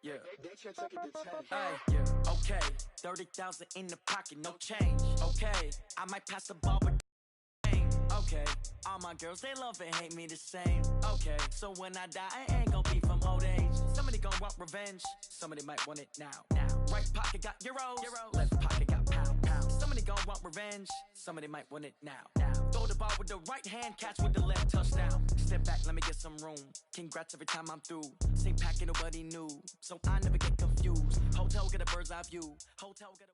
Yeah. Hey, yeah. Okay. 30,000 in the pocket, no change. Okay. I might pass the ball, but okay. All my girls, they love and hate me the same. Okay. So when I die, I ain't gonna be from old age. Somebody gonna want revenge. Somebody might want it now. Right pocket got euros. Left pocket got pound. Somebody gonna want revenge. Somebody might want it now. Throw the ball with the right hand, catch with the left, touchdown. Step back, let me get some room. Congrats every time I'm through. Same packet, nobody knew, so I never get confused. Hotel get a bird's eye view. Hotel get a...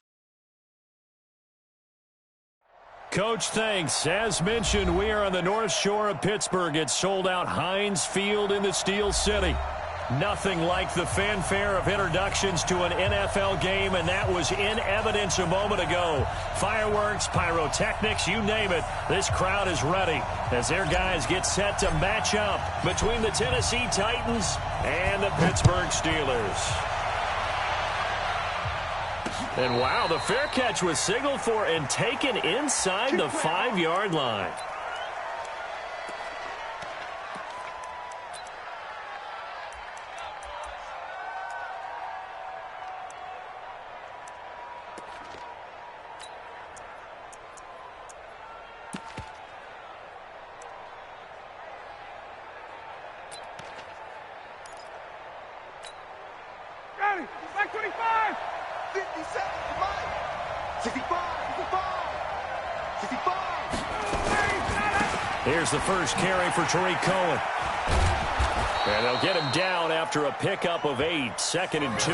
Coach, thanks. As mentioned, we are on the North Shore of Pittsburgh. It's sold out Heinz Field in the Steel City. Nothing like the fanfare of introductions to an NFL game, and that was in evidence a moment ago. Fireworks, pyrotechnics, you name it. This crowd is ready as their guys get set to match up between the Tennessee Titans and the Pittsburgh Steelers. And wow, the fair catch was signaled for and taken inside the 5-yard line. Back 25! 57, come on! 65, 65, 65! Here's the first carry for Tariq Cohen. And they'll get him down after a pickup of 8, 2nd and 2.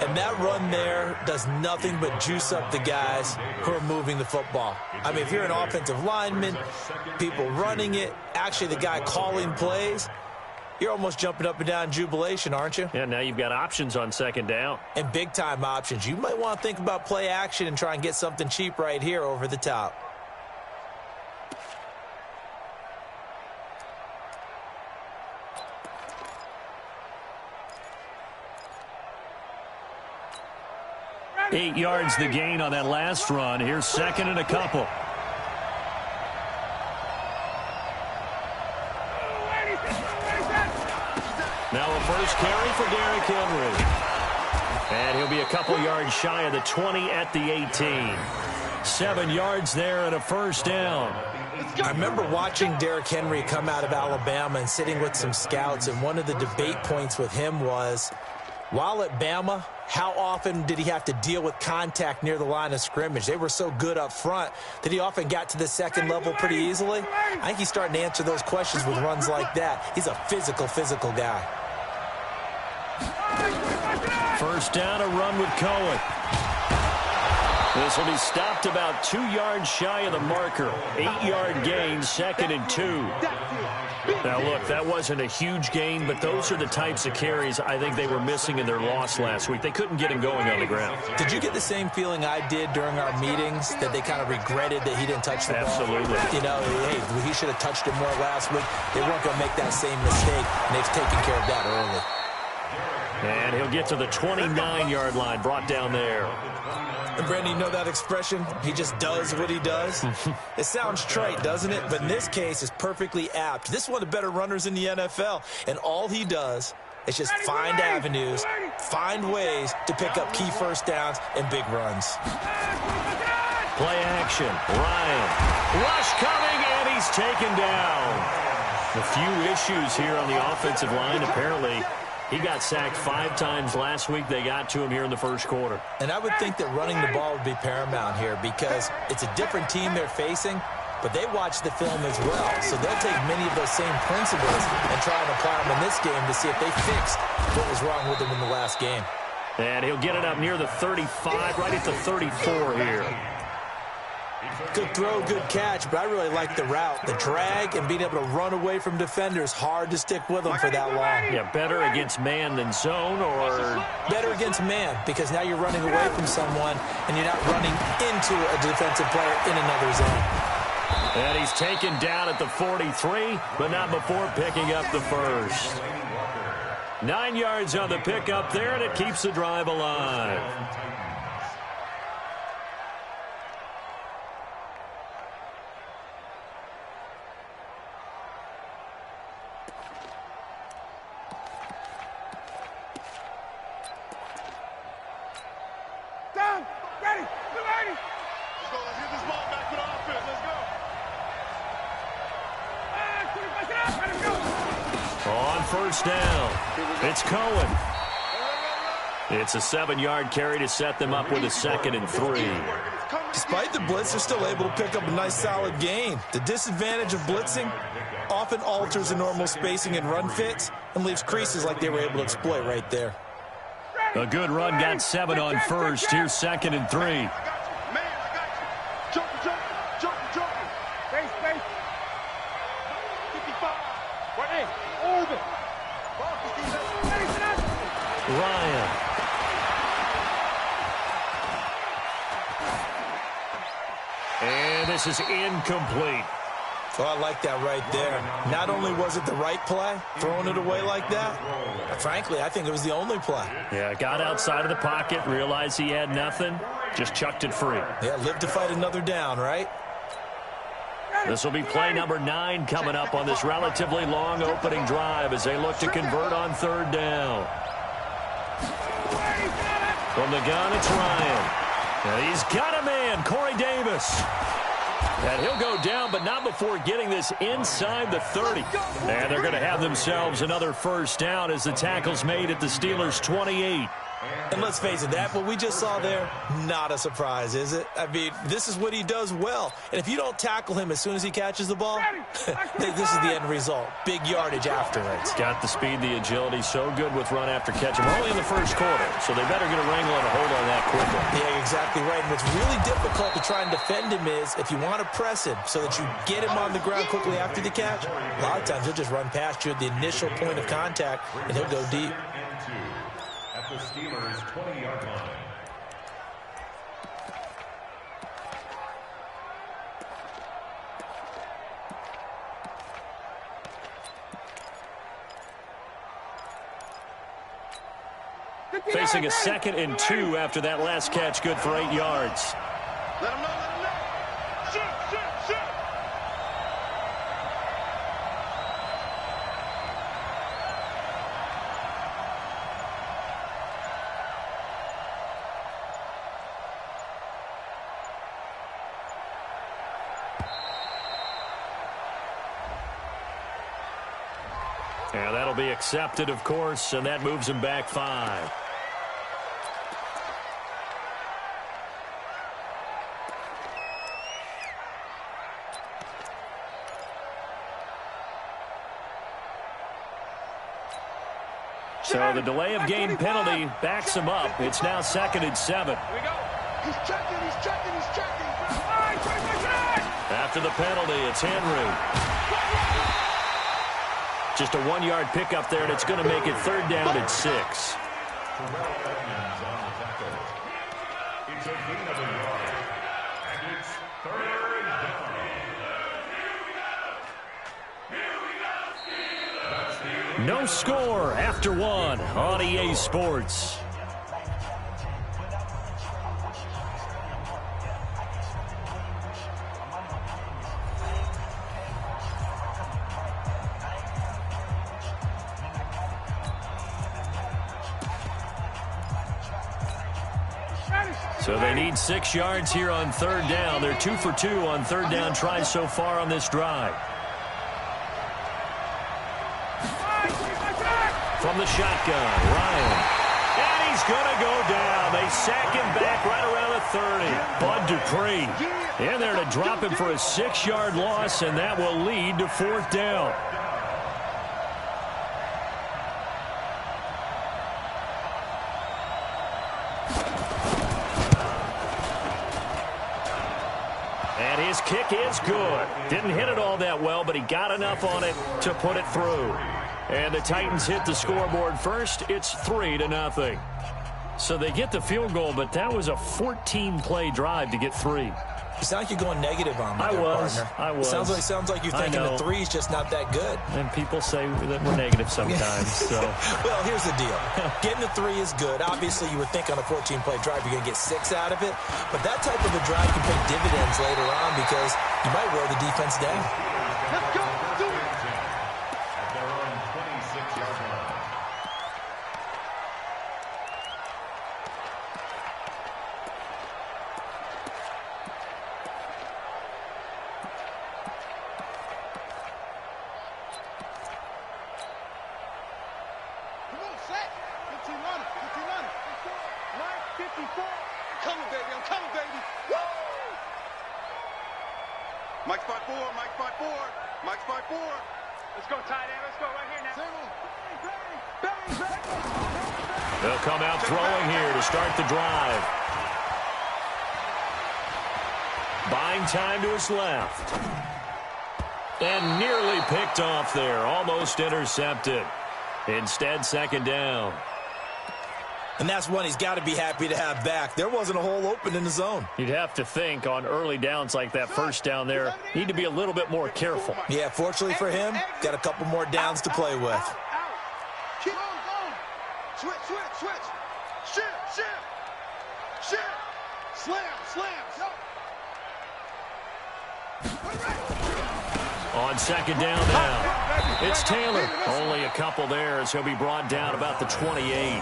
And that run there does nothing but juice up the guys who are moving the football. I mean, if you're an offensive lineman, people running it, actually the guy calling plays, you're almost jumping up and down in jubilation, aren't you? Yeah, now you've got options on 2nd down. And big-time options. You might want to think about play action and try and get something cheap right here over the top. Ready. 8 yards the gain on that last run. Here's 2nd and a couple. Now a first carry for Derrick Henry. And he'll be a couple yards shy of the 20 at the 18. 7 yards there and a first down. I remember watching Derrick Henry come out of Alabama and sitting with some scouts, and one of the debate points with him was, while at Bama, how often did he have to deal with contact near the line of scrimmage? They were so good up front that he often got to the second level pretty easily. I think he's starting to answer those questions with runs like that. He's a physical guy. First down, a run with Cohen. This will be stopped about 2 yards shy of the marker. 8-yard gain, 2nd and 2. Now, look, that wasn't a huge gain, but those are the types of carries I think they were missing in their loss last week. They couldn't get him going on the ground. Did you get the same feeling I did during our meetings, that they kind of regretted that he didn't touch the ball? Absolutely. You know, hey, he should have touched it more last week. They weren't going to make that same mistake, and they've taken care of that early. And he'll get to the 29-yard line, brought down there. And Brandon, you know that expression? He just does what he does? It sounds trite, doesn't it? But in this case, it's perfectly apt. This is one of the better runners in the NFL. And all he does is just find avenues, find ways to pick up key first downs and big runs. Play action. Ryan. Rush coming, and he's taken down. A few issues here on the offensive line, apparently. He got sacked 5 times last week. They got to him here in the first quarter. And I would think that running the ball would be paramount here because it's a different team they're facing, but they watch the film as well. So they'll take many of those same principles and try and apply them in this game to see if they fixed what was wrong with them in the last game. And he'll get it up near the 35, right at the 34 here. Good throw, good catch, but I really like the route. The drag and being able to run away from defenders, hard to stick with them for that long. Yeah, better against man than zone, or? Better against man, because now you're running away from someone and you're not running into a defensive player in another zone. And he's taken down at the 43, but not before picking up the first. 9 yards on the pickup there, and it keeps the drive alive. On first down, it's Cohen. It's a 7-yard carry to set them up with a 2nd and 3. Despite the blitz, they're still able to pick up a nice, solid gain. The disadvantage of blitzing often alters the normal spacing and run fits and leaves creases like they were able to exploit right there. A good run got 7 on first. Here's 2nd and 3. Ryan. And this is incomplete. Oh, I like that right there. Not only was it the right play, throwing it away like that, but frankly, I think it was the only play. Yeah, got outside of the pocket, realized he had nothing, just chucked it free. Yeah, live to fight another down, right? This will be play number 9 coming up on this relatively long opening drive as they look to convert on 3rd down. From the gun, it's Ryan. And he's got a man, Corey Davis. And he'll go down, but not before getting this inside the 30. And they're going to have themselves another first down as the tackle's made at the Steelers' 28. And let's face it, that what we just saw there, not a surprise, is it? I mean, this is what he does well. And if you don't tackle him as soon as he catches the ball, this is the end result. Big yardage afterwards. Got the speed, the agility, so good with run after catch. We're only in the first quarter, so they better get a wrangle and a hold on that quickly. Yeah, exactly right. And what's really difficult to try and defend him is if you want to press him so that you get him on the ground quickly after the catch, a lot of times he'll just run past you at the initial point of contact, and he'll go deep. At the Steelers' 20-yard line. Facing a 2nd and 2 after that last catch, good for 8 yards. Let him know, let him know. Shoot. And that'll be accepted, of course, and that moves him back 5. So the delay of game penalty backs him up. It's now 2nd and 7. Here we go. He's checking. After the penalty, it's Henry. Just a 1-yard pickup there, and it's going to make it 3rd down and 6. It's a gain of a yard. And it's 3rd down. No score after 1 on EA Sports. So they need 6 yards here on 3rd down. They're 2 for 2 on 3rd down tries so far on this drive. From the shotgun, Ryan. And he's going to go down. They sack him back right around the 30. Bud Dupree in there to drop him for a 6-yard loss, and that will lead to 4th down. And his kick is good. Didn't hit it all that well, but he got enough on it to put it through. And the Titans hit the scoreboard first. It's 3-0. So they get the field goal, but that was a 14-play drive to get 3. You sound like you're going negative on me, I was. Sounds like you're thinking the 3's just not that good. And people say that we're negative sometimes. So. Well, here's the deal. Getting the 3 is good. Obviously, you would think on a 14-play drive you're going to get 6 out of it. But that type of a drive can pay dividends later on because you might wear the defense down. Let's go. Do it. At their own 26-yard line. set. 15 running. 15 running. 9:54. Coming, baby. I'm coming, baby. Woo! Mike's 5-4. Mike's 5-4. Mike's 5-4. Let's go, tight end. Let's go right here now. They'll come out throwing here to start the drive. Buying time to his left. And nearly picked off there. Almost intercepted. Instead, second down. And that's one he's got to be happy to have back. There wasn't a hole open in the zone. You'd have to think on early downs like that first down there, need to be a little bit more careful. Yeah, fortunately for him, got a couple more downs to play with. Keep on going. Switch. Shift. Slam. On second down now, it's Taylor. Only a couple there as he'll be brought down about the 28.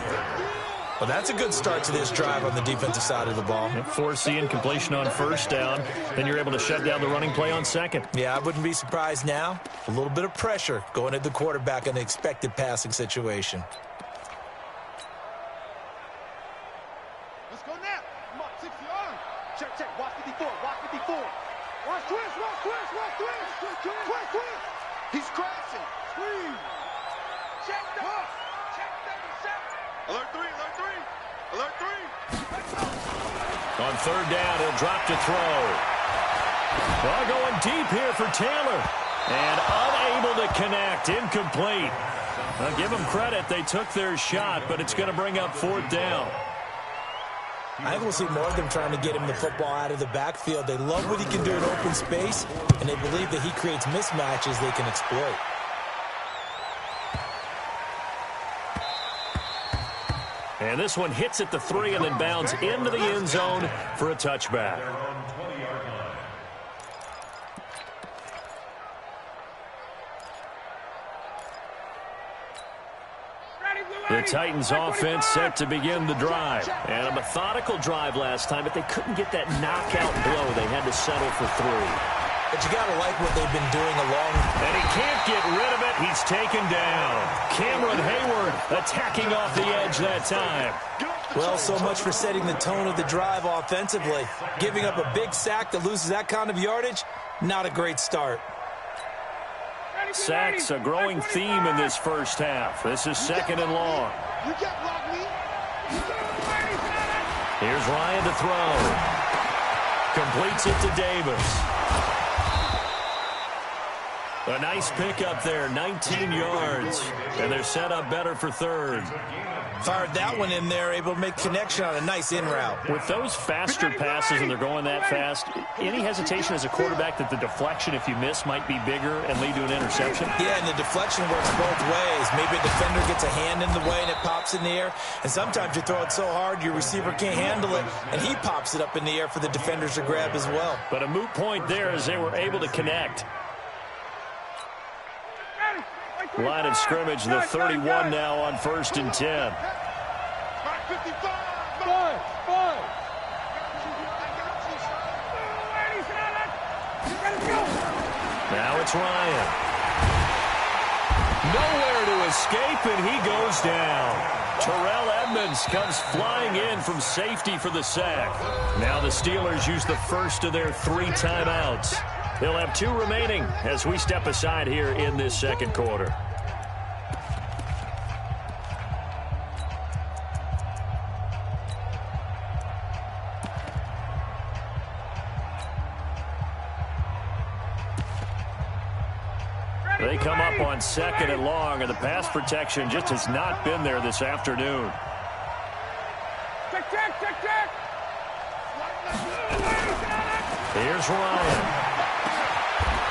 Well, that's a good start to this drive on the defensive side of the ball. Force the incompletion on first down. Then you're able to shut down the running play on second. Yeah, I wouldn't be surprised now. A little bit of pressure going at the quarterback in the expected passing situation. Let's go now. Come on, 60 yards. Check. Watch 54. Watch twist. He's crashing. Squeeze. Check that. Alert 3. On third down, he'll drop to throw. Well, going deep here for Taylor. And unable to connect. Incomplete. I'll give them credit. They took their shot, but it's going to bring up fourth down. I think we'll see more of them trying to get him the football out of the backfield. They love what he can do in open space, and they believe that he creates mismatches they can exploit. And this one hits at the 3 and then bounds into the end zone for a touchback. The Titans offense set to begin the drive. And a methodical drive last time, but they couldn't get that knockout blow. They had to settle for 3. But you got to like what they've been doing along. And he can't get rid of it. He's taken down. Cameron Hayward attacking off the edge that time. Well, so much for setting the tone of the drive offensively. Giving up a big sack that loses that kind of yardage, not a great start. Sacks a growing theme in this first half. This is second and long. Here's Ryan to throw. Completes it to Davis. A nice pickup there, 19 yards. And they're set up better for third. Fired that one in there, able to make connection on a nice in route. With those faster passes and they're going that fast, any hesitation as a quarterback that the deflection, if you miss, might be bigger and lead to an interception? Yeah, and the deflection works both ways. Maybe a defender gets a hand in the way and it pops in the air. And sometimes you throw it so hard your receiver can't handle it, and he pops it up in the air for the defenders to grab as well. But a moot point there as they were able to connect. Line of scrimmage, the 31 now on 1st and 10. Now it's Ryan. Nowhere to escape, and he goes down. Terrell Edmonds comes flying in from safety for the sack. Now the Steelers use the first of their 3 timeouts. They'll have 2 remaining as we step aside here in this second quarter. They come up on second and long, and the pass protection just has not been there this afternoon. Check. Here's Ryan.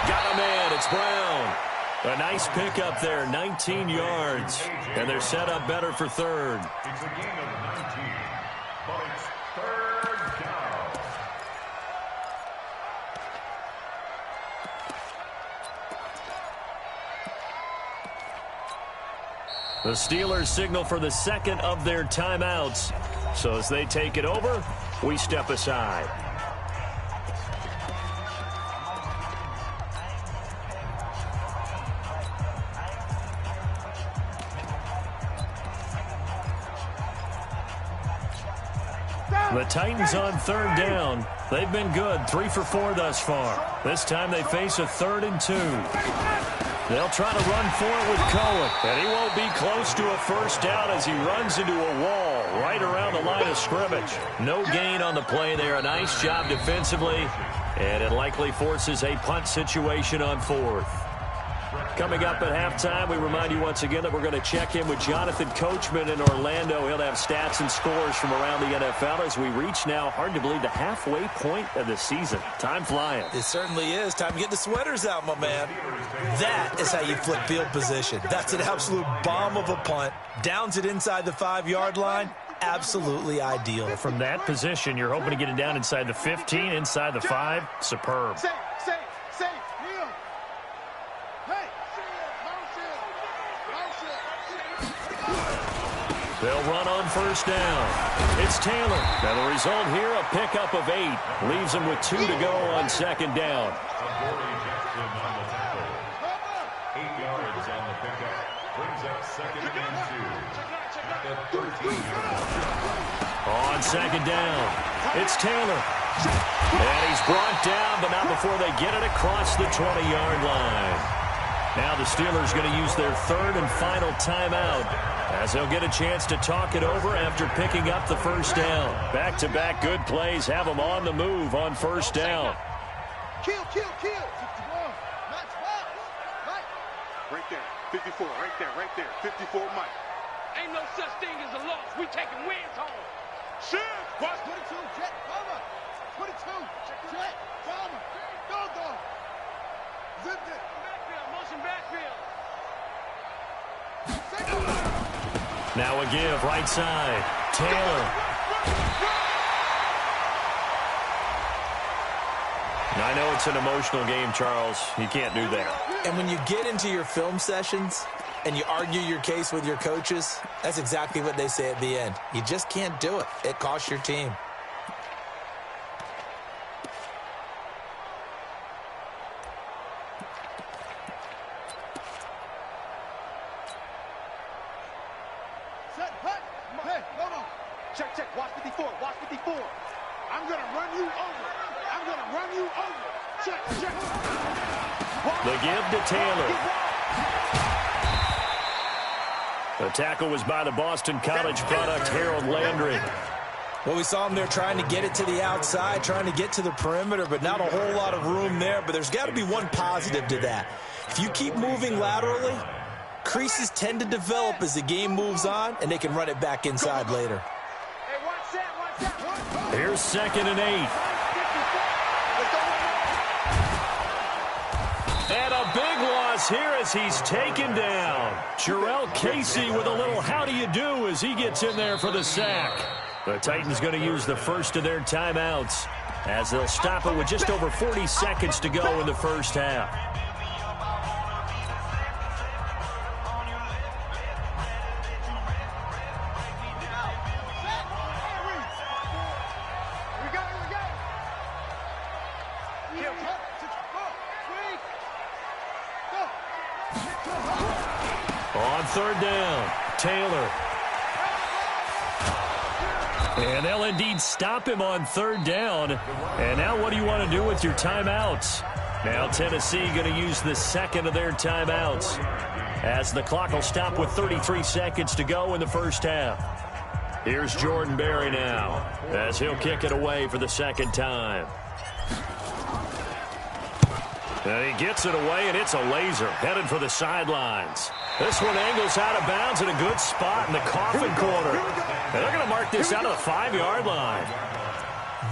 Got a man. It's Brown. A nice pickup there, 19 yards. And they're set up better for third. It's a game of 19, but it's third down. The Steelers signal for the second of their timeouts. So as they take it over, we step aside. The Titans on third down. They've been good, 3 for 4 thus far. This time they face a 3rd and 2. They'll try to run for it with Cohen, and he won't be close to a first down as he runs into a wall right around the line of scrimmage. No gain on the play there. A nice job defensively, and it likely forces a punt situation on 4th. Coming up at halftime, we remind you once again that we're going to check in with Jonathan Coachman in Orlando. He'll have stats and scores from around the NFL as we reach now, hard to believe, the halfway point of the season. Time flying. It certainly is. Time to get the sweaters out, my man. That is how you flip field position. That's an absolute bomb of a punt. Downs it inside the 5-yard line. Absolutely ideal. From that position, you're hoping to get it down inside the 15, inside the 5. Superb. Safe. They'll run on first down. It's Taylor. And the result here, a pickup of 8. Leaves him with 2 to go on second down. 8 yards on the pickup. Brings up 2nd and 2. At the 13. On second down, it's Taylor. And he's brought down, but not before they get it across the 20-yard line. Now the Steelers going to use their 3rd and final timeout, as they'll get a chance to talk it over after picking up the first down. Back-to-back good plays have them on the move on first down. Kill. Right there, 54, right there, 54, Mike. Ain't no such thing as a loss. We taking wins home. Shit! Watch 22, jet, cover. 22, jet, cover. Go. Zip it. Backfield, motion backfield. Now a give, right side. Taylor. Now, I know it's an emotional game, Charles. You can't do that. And when you get into your film sessions and you argue your case with your coaches, that's exactly what they say at the end. You just can't do it. It costs your team. Check, watch 54, I'm going to run you over. Check. The give to Taylor. The tackle was by the Boston College product, Harold Landry. Well, we saw him there trying to get it to the outside, trying to get to the perimeter, but not a whole lot of room there. But there's got to be one positive to that. If you keep moving laterally, creases tend to develop as the game moves on, and they can run it back inside later. Here's 2nd and 8. And a big loss here as he's taken down. Jarrell Casey with a little how do you do as he gets in there for the sack. The Titans going to use the first of their timeouts as they'll stop it with just over 40 seconds to go in the first half. On third down, Taylor. And they'll indeed stop him on third down. And now what do you want to do with your timeouts? Now Tennessee going to use the second of their timeouts, as the clock will stop with 33 seconds to go in the first half. Here's Jordan Berry now, as he'll kick it away for the second time. And he gets it away, and it's a laser headed for the sidelines. This one angles out of bounds in a good spot in the coffin corner. And they're going to mark this out of the 5-yard line.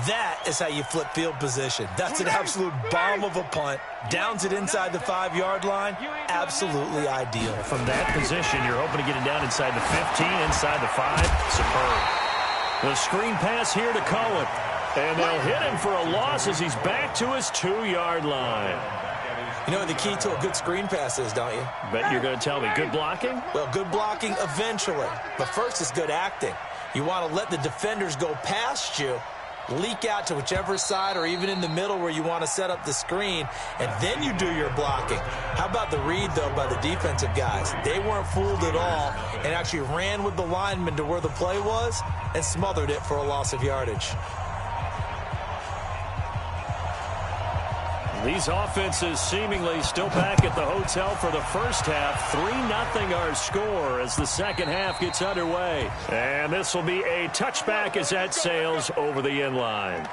That is how you flip field position. That's an absolute bomb of a punt. Downs it inside the 5-yard line. Absolutely ideal. From that position, you're hoping to get it down inside the 15, inside the 5. Superb. The screen pass here to Cohen. And they'll hit him for a loss as he's back to his 2-yard line. You know what the key to a good screen pass is, don't you? Bet you're going to tell me. Good blocking? Well, good blocking eventually. But first is good acting. You want to let the defenders go past you, leak out to whichever side or even in the middle where you want to set up the screen, and then you do your blocking. How about the read, though, by the defensive guys? They weren't fooled at all and actually ran with the lineman to where the play was and smothered it for a loss of yardage. These offenses seemingly still back at the hotel for the first half. 3-0 our score as the second half gets underway. And this will be a touchback as that sails over the end line.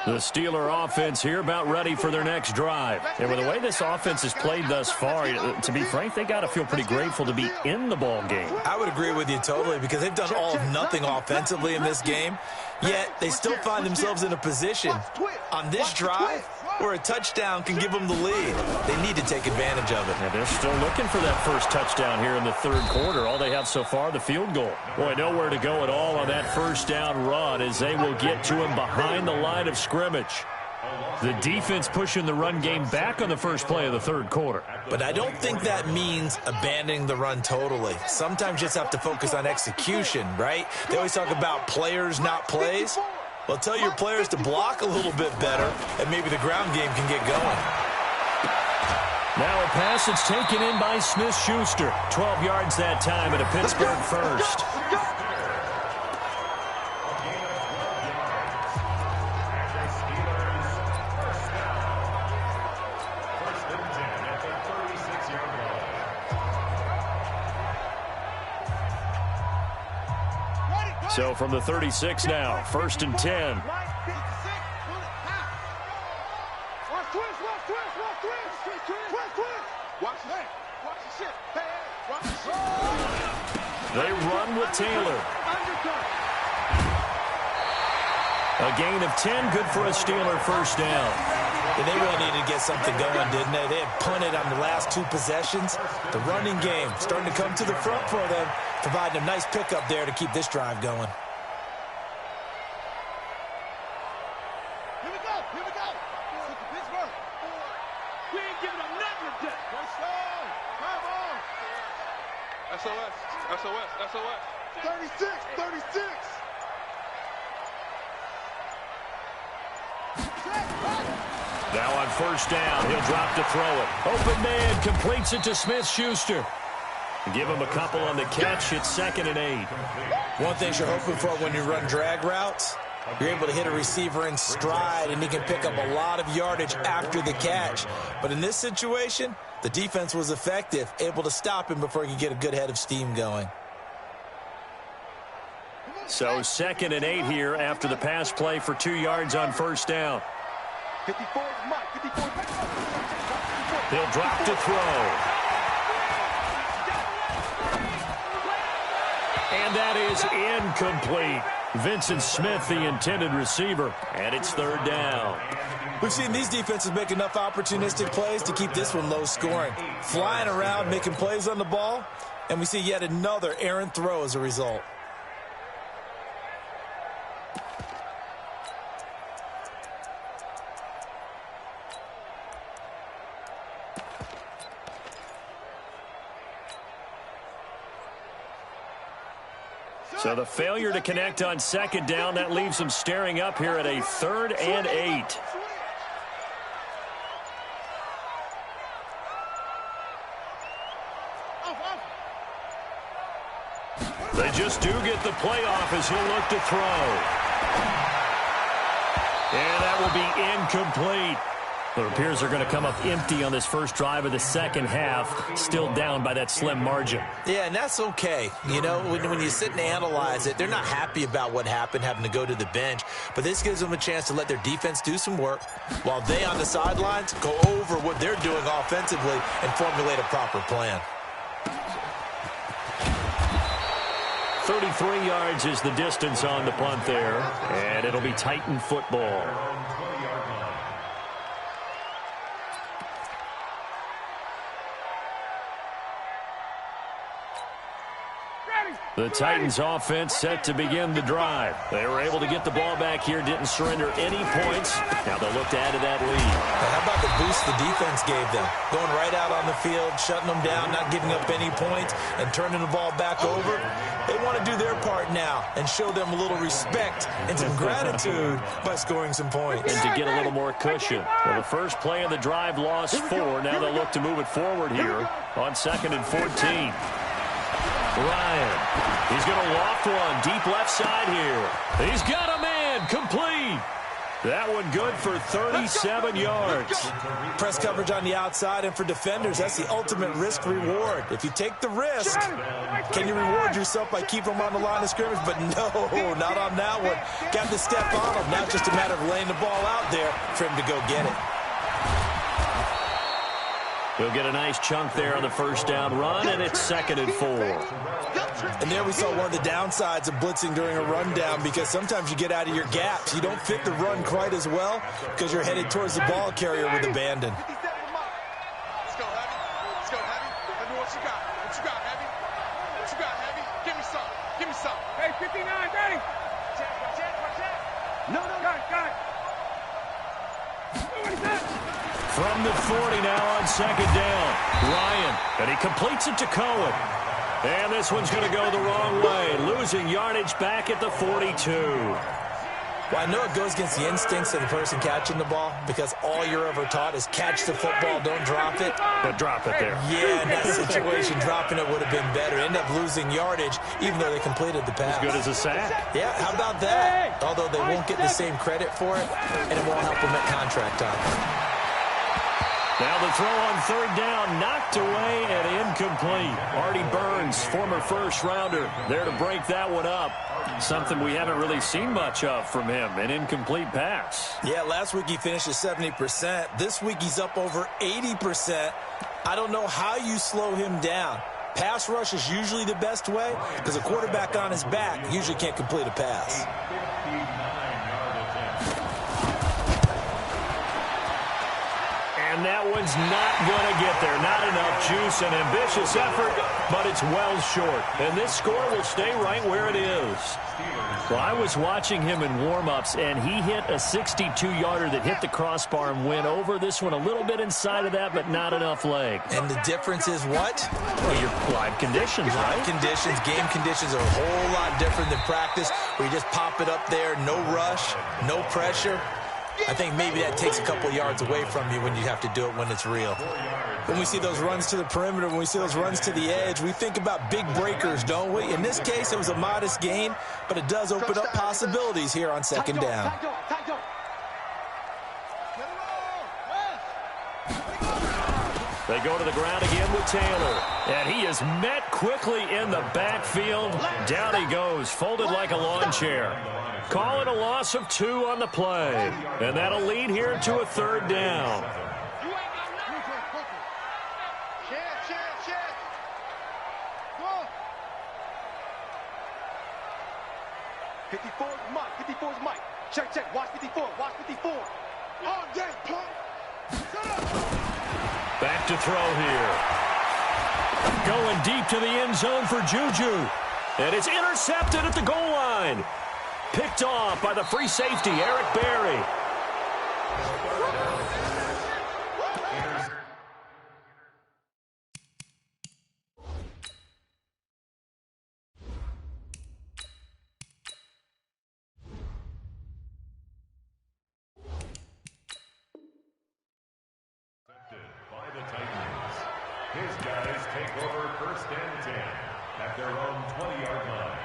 The Steeler offense here about ready for their next drive. And with the way this offense has played thus far, to be frank, they got to feel pretty grateful to be in the ball game. I would agree with you totally because they've done all of nothing offensively in this game, yet they still find themselves in a position on this drive where a touchdown can give them the lead. They need to take advantage of it. And they're still looking for that first touchdown here in the third quarter. All they have so far, the field goal. Boy, nowhere to go at all on that first down run as they will get to him behind the line of scrimmage. The defense pushing the run game back on the first play of the third quarter. But I don't think that means abandoning the run totally. Sometimes you just have to focus on execution, right? They always talk about players, not plays. Well, tell your players to block a little bit better, and maybe the ground game can get going. Now a pass that's taken in by Smith-Schuster. 12 yards that time at a Pittsburgh first. So from the 36 now, 1st and 10. They run with Taylor. A gain of 10, good for a Steeler first down. And they really needed to get something going, didn't they? They had punted on the last two possessions. The running game starting to come to the front for them, providing a nice pickup there to keep this drive going. Here we go. Pittsburgh. We ain't giving them nothing today. Come on. SOS. 36. Now on first down, he'll drop to throw it. Open man completes it to Smith-Schuster. Give him a couple on the catch. It's 2nd and 8. One thing you're hoping for when you run drag routes, you're able to hit a receiver in stride, and he can pick up a lot of yardage after the catch. But in this situation, the defense was effective, able to stop him before he could get a good head of steam going. So 2nd and 8 here after the pass play for 2 yards on first down. 54 is Mike. 54. He'll drop to throw. And that is incomplete. Vincent Smith, the intended receiver, and it's 3rd down. We've seen these defenses make enough opportunistic plays to keep this one low scoring. Flying around, making plays on the ball, and we see yet another errant throw as a result. So the failure to connect on 2nd down, that leaves them staring up here at a 3rd and 8. They just do get the play off as he'll look to throw. And that will be incomplete. It appears they're going to come up empty on this first drive of the second half, still down by that slim margin. Yeah, and that's okay. You know, when you sit and analyze it, they're not happy about what happened, having to go to the bench. But this gives them a chance to let their defense do some work while they on the sidelines go over what they're doing offensively and formulate a proper plan. 33 yards is the distance on the punt there, and it'll be Titan football. Ready. The Titans offense set to begin the drive. They were able to get the ball back here, didn't surrender any points. Now they'll look to add to that lead. How about the boost the defense gave them? Going right out on the field, shutting them down, not giving up any points, and turning the ball back over. They want to do their part now and show them a little respect and some gratitude by scoring some points. And to get a little more cushion. Well, the first play of the drive lost 4. Now they'll look to move it forward here on 2nd and 14. Ryan, he's going to loft one deep left side here. He's got a man, complete. That one good for 37 yards. Press coverage on the outside, and for defenders, that's the ultimate risk-reward. If you take the risk, can you reward yourself by keeping them on the line of scrimmage? But no, not on that one. Got to step on them. Now it's just a matter of laying the ball out there for him to go get it. He'll get a nice chunk there on the first down run, and it's 2nd and 4. And there we saw one of the downsides of blitzing during a rundown, because sometimes you get out of your gaps. You don't fit the run quite as well because you're headed towards the ball carrier with abandon. Let's go, Heavy. Let's go, Heavy. Let me know what you got. What you got, Heavy? What you got, Heavy? Give me some. Give me some. Hey, 59, ready? No. Got it. What is that? From the 40 now on 2nd down. Ryan, and he completes it to Cohen. And this one's going to go the wrong way, losing yardage back at the 42. Well, I know it goes against the instincts of the person catching the ball, because all you're ever taught is catch the football, don't drop it. But drop it there. Yeah, in that situation, dropping it would have been better. End up losing yardage, even though they completed the pass. As good as a sack. Yeah, how about that? Although they won't get the same credit for it, and it won't help them at contract time. Now the throw on 3rd down, knocked away and incomplete. Artie Burns, former first-rounder, there to break that one up. Something we haven't really seen much of from him, an incomplete pass. Yeah, last week he finished at 70%. This week he's up over 80%. I don't know how you slow him down. Pass rush is usually the best way, because a quarterback on his back usually can't complete a pass. And that one's not going to get there. Not enough juice, an ambitious effort, but it's well short. And this score will stay right where it is. Well, I was watching him in warm-ups, and he hit a 62-yarder that hit the crossbar and went over. This one a little bit inside of that, but not enough leg. And the difference is what? Well, your live conditions, right? Conditions, game conditions are a whole lot different than practice, where you just pop it up there, no rush, no pressure. I think maybe that takes a couple yards away from you when you have to do it when it's real. When we see those runs to the perimeter, when we see those runs to the edge, we think about big breakers, don't we? In this case, it was a modest gain, but it does open up possibilities here on 2nd down. They go to the ground again with Taylor. And he is met quickly in the backfield. Down he goes, folded like a lawn chair. Call it a loss of 2 on the play. And that'll lead here to a 3rd down. Check. Watch 54. On game, pump. Back to throw here. Going deep to the end zone for Juju. And it's intercepted at the goal line. Picked off by the free safety, Eric Berry. By the Titans. His guys take over 1st and 10 at their own 20-yard line.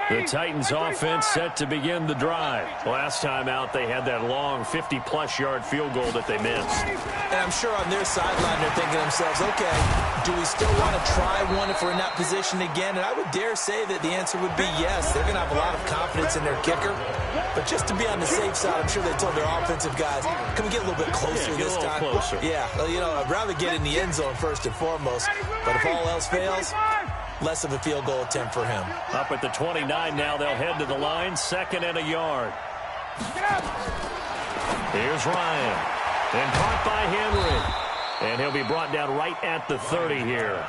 The Titans offense set to begin the drive. Last time out, they had that long 50-plus yard field goal that they missed. And I'm sure on their sideline, they're thinking to themselves, okay, do we still want to try one if we're in that position again? And I would dare say that the answer would be yes. They're going to have a lot of confidence in their kicker. But just to be on the safe side, I'm sure they told their offensive guys, can we get a little bit closer this time? Closer. Yeah, well, you know, I'd rather get in the end zone first and foremost. But if all else fails, less of a field goal attempt for him. Up at the 29 now, they'll head to the line, 2nd and a yard. Here's Ryan. And caught by Henry. And he'll be brought down right at the 30 here.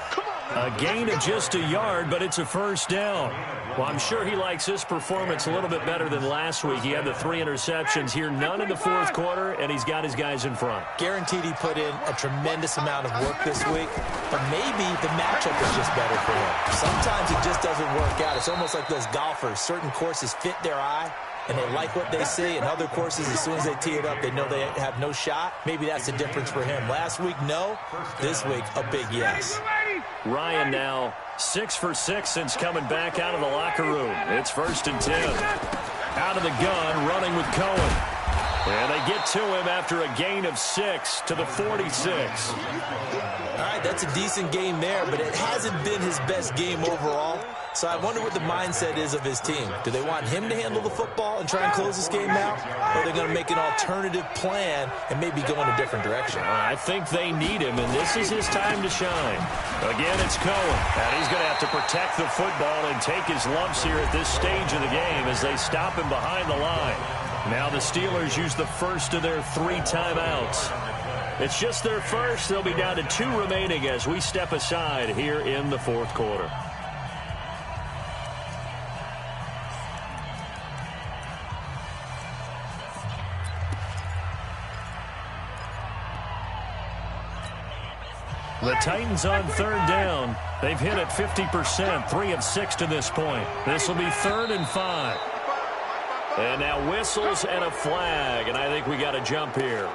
A gain of just a yard, but it's a first down. Well, I'm sure he likes his performance a little bit better than last week. He had the 3 interceptions here, none in the fourth quarter, and he's got his guys in front. Guaranteed he put in a tremendous amount of work this week, but maybe the matchup is just better for him. Sometimes it just doesn't work out. It's almost like those golfers. Certain courses fit their eye, and they like what they see, and other courses, as soon as they tee it up, they know they have no shot. Maybe that's the difference for him. Last week, no. This week, a big yes. Ryan now 6 for 6 since coming back out of the locker room. It's 1st and 10. Out of the gun, running with Cohen. And they get to him after a gain of 6 to the 46. All right, that's a decent game there, but it hasn't been his best game overall. So I wonder what the mindset is of his team. Do they want him to handle the football and try and close this game out? Or are they going to make an alternative plan and maybe go in a different direction? I think they need him, and this is his time to shine. Again, it's Cohen. And he's going to have to protect the football and take his lumps here at this stage of the game as they stop him behind the line. Now the Steelers use the first of their 3 timeouts. It's just their first. They'll be down to 2 remaining as we step aside here in the fourth quarter. The Titans on 3rd down. They've hit it 50%, 3 of 6 to this point. This will be 3rd and 5. And now whistles and a flag, and I think we got to jump here.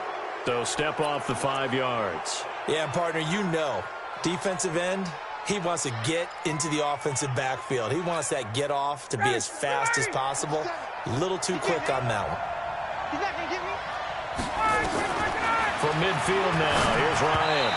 So step off the 5 yards. Yeah, partner, you know, defensive end, he wants to get into the offensive backfield. He wants that get off to be as fast as possible. A little too quick on that one. From midfield now, here's Ryan.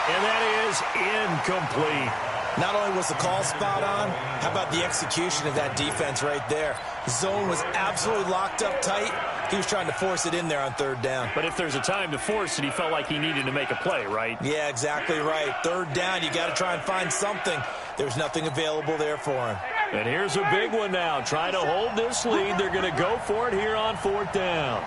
And that is incomplete. Not only was the call spot on, how about the execution of that defense right there? Zone was absolutely locked up tight. He was trying to force it in there on 3rd down. But if there's a time to force it, he felt like he needed to make a play, right? Yeah, exactly right. 3rd down, you got to try and find something. There's nothing available there for him. And here's a big one now. Trying to hold this lead. They're going to go for it here on 4th down.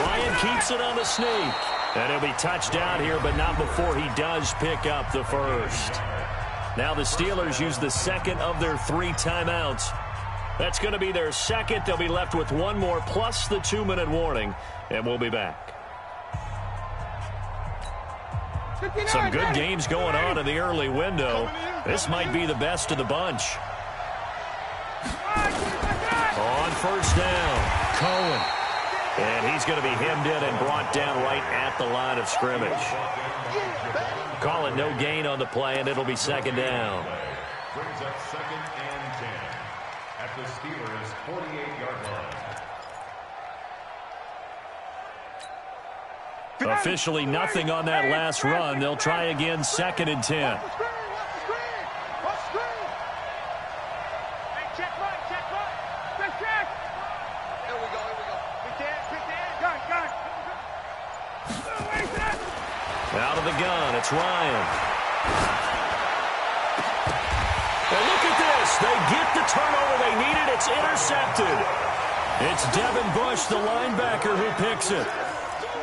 Ryan keeps it on the sneak. And he'll be touched down here, but not before he does pick up the first. Now the Steelers use the 2nd of their 3 timeouts. That's going to be their 2nd. They'll be left with 1 more plus the 2-minute warning, and we'll be back. Some good games going on in the early window. This might be the best of the bunch. On 1st down, Cohen. And he's going to be hemmed in and brought down right at the line of scrimmage. Call it no gain on the play, and it'll be 2nd down. Brings up 2nd and 10 at the Steelers' 48-yard line. Officially nothing on that last run. They'll try again, 2nd and 10. Out of the gun, it's Ryan. Well, look at this. They get the turnover they needed. It's intercepted. It's Devin Bush, the linebacker, who picks it.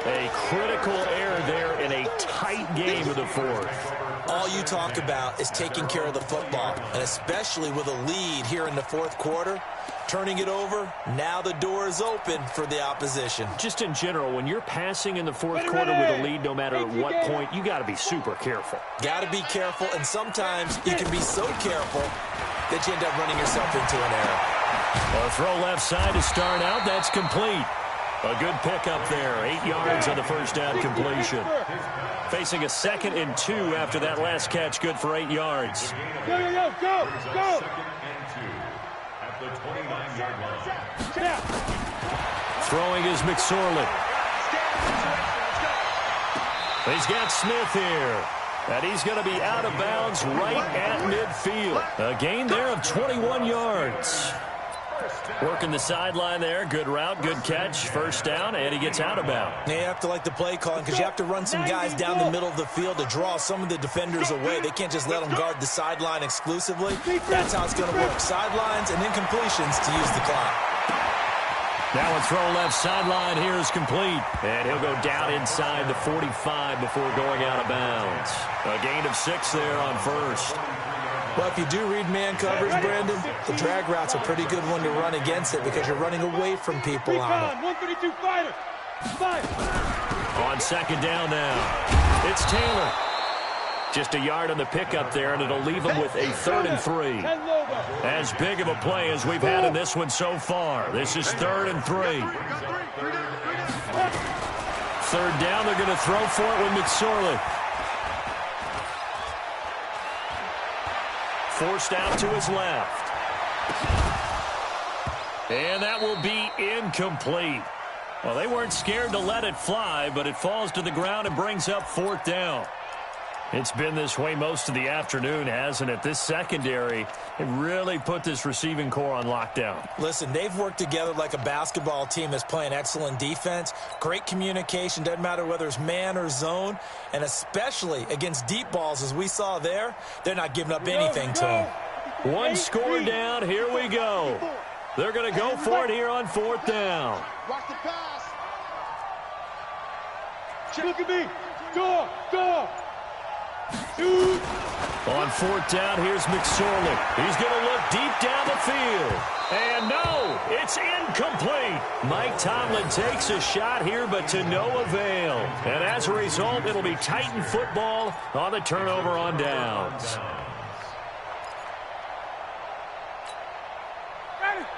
A critical error there in a tight game of the 4th. All you talk about is taking care of the football, and especially with a lead here in the 4th quarter. Turning it over, now the door is open for the opposition. Just in general, when you're passing in the 4th quarter with a lead, no matter at what point, you got to be super careful. Got to be careful, and sometimes you can be so careful that you end up running yourself into an error. A throw left side to start out. That's complete. A good pickup there. 8 yards on the first down completion. Facing a 2nd and 2 after that last catch. Good for 8 yards. Go. The 29-yard line. Throwing is McSorley. He's got Smith here. And he's going to be out of bounds right at midfield. A gain there of 21 yards. Working the sideline there. Good route, good catch. First down, and he gets out of bounds. Yeah, you have to like the play calling because you have to run some guys down the middle of the field to draw some of the defenders away. They can't just let them guard the sideline exclusively. That's how it's going to work. Sidelines and incompletions to use the clock. Now a throw left sideline here is complete. And he'll go down inside the 45 before going out of bounds. A gain of 6 there on first. Well, if you do read man coverage, Brandon, the drag route's a pretty good one to run against it because you're running away from people on it. 132 fighter. On second down now, it's Taylor. Just a yard on the pickup there, and it'll leave him with a 3rd and 3. As big of a play as we've had in this one so far. This is 3rd and 3. 3rd down, they're going to throw for it with McSorley. Forced out to his left. And that will be incomplete. Well, they weren't scared to let it fly, but it falls to the ground and brings up 4th down. It's been this way most of the afternoon, hasn't it? This secondary, it really put this receiving core on lockdown. Listen, they've worked together like a basketball team that's playing excellent defense. Great communication, doesn't matter whether it's man or zone. And especially against deep balls, as we saw there, they're not giving up anything to them. One score down, here we go. They're going to go for it here on 4th down. Watch the pass. Look at me. Go. On 4th down, here's McSorley. He's going to look deep down the field. And no, it's incomplete. Mike Tomlin takes a shot here, but to no avail. And as a result, it'll be Titan football on the turnover on downs.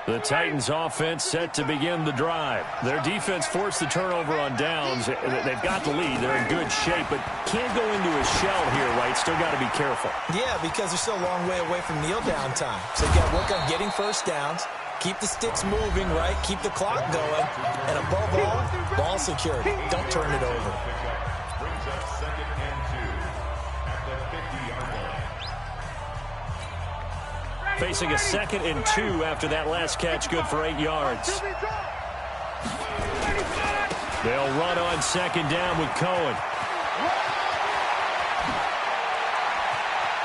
The Titans offense set to begin the drive. Their defense forced the turnover on downs. They've got the lead. They're in good shape, but can't go into a shell here, right? Still got to be careful. Yeah, because they're still a long way away from kneel down time. So you got to work on getting first downs, keep the sticks moving, right? Keep the clock going. And above all, ball security. Don't turn it over. Brings up 2nd and 2 at the 50-yard line. Facing a 2nd and 2 after that last catch, good for 8 yards. They'll run on 2nd down with Cohen.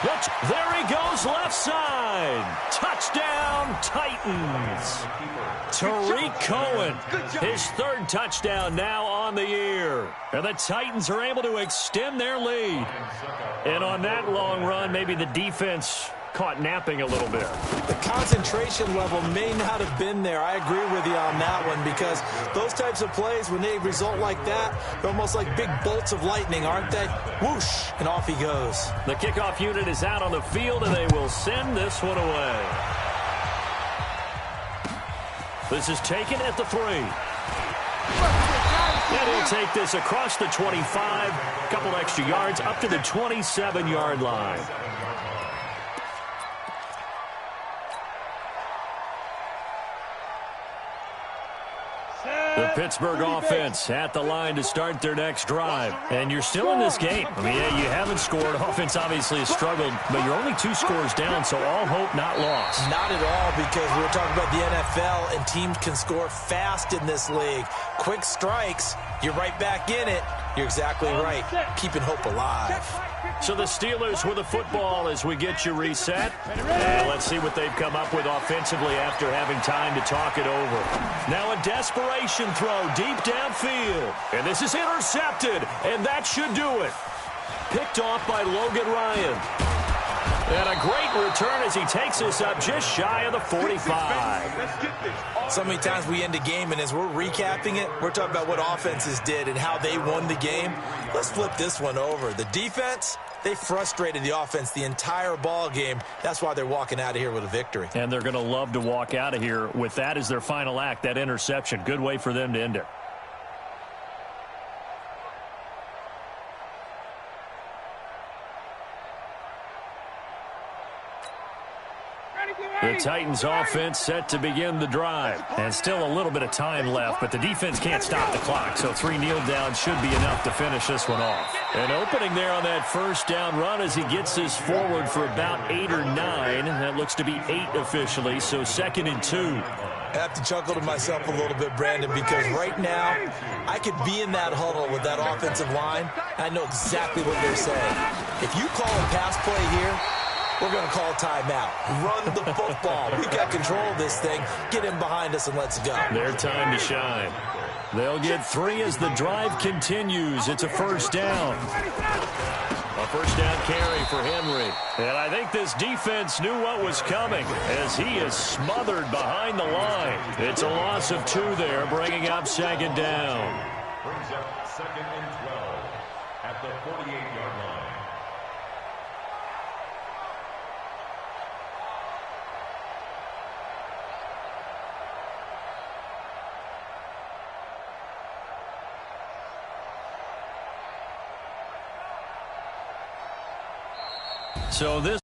Look, there he goes left side. Touchdown, Titans. Tariq Cohen, his 3rd touchdown now on the year. And the Titans are able to extend their lead. And on that long run, maybe the defense caught napping a little bit. The concentration level may not have been there. I agree with you on that one because those types of plays, when they result like that, they're almost like big bolts of lightning, aren't they? Whoosh, and off he goes. The kickoff unit is out on the field, and they will send this one away. This is taken at the 3. And he'll take this across the 25, a couple extra yards, up to the 27-yard line. The Pittsburgh offense at the line to start their next drive. And you're still in this game. I mean, yeah, you haven't scored. Offense obviously has struggled, but you're only 2 scores down, so all hope not lost. Not at all, because we were talking about the NFL, and teams can score fast in this league. Quick strikes, you're right back in it. You're exactly right. Keeping hope alive. So the Steelers with the football as we get you reset. And let's see what they've come up with offensively after having time to talk it over. Now a desperation throw deep downfield. And this is intercepted, and that should do it. Picked off by Logan Ryan. And a great return as he takes us up just shy of the 45. So many times we end a game, and as we're recapping it, we're talking about what offenses did and how they won the game. Let's flip this one over. The defense, they frustrated the offense the entire ball game. That's why they're walking out of here with a victory. And they're going to love to walk out of here with that as their final act, that interception. Good way for them to end it. The Titans offense set to begin the drive. And still a little bit of time left, but the defense can't stop the clock, so 3 kneel downs should be enough to finish this one off. An opening there on that first down run as he gets this forward for about 8 or 9. That looks to be 8 officially, so 2nd and 2. I have to chuckle to myself a little bit, Brandon, because right now I could be in that huddle with that offensive line. I know exactly what they're saying. If you call a pass play here, we're going to call timeout. Run the football. We got control of this thing. Get in behind us and let's go. Their time to shine. They'll get 3 as the drive continues. It's a first down. A first down carry for Henry. And I think this defense knew what was coming as he is smothered behind the line. It's a loss of 2 there, bringing up 2nd down. Brings up 2nd and 12 at the 48-yard line. So this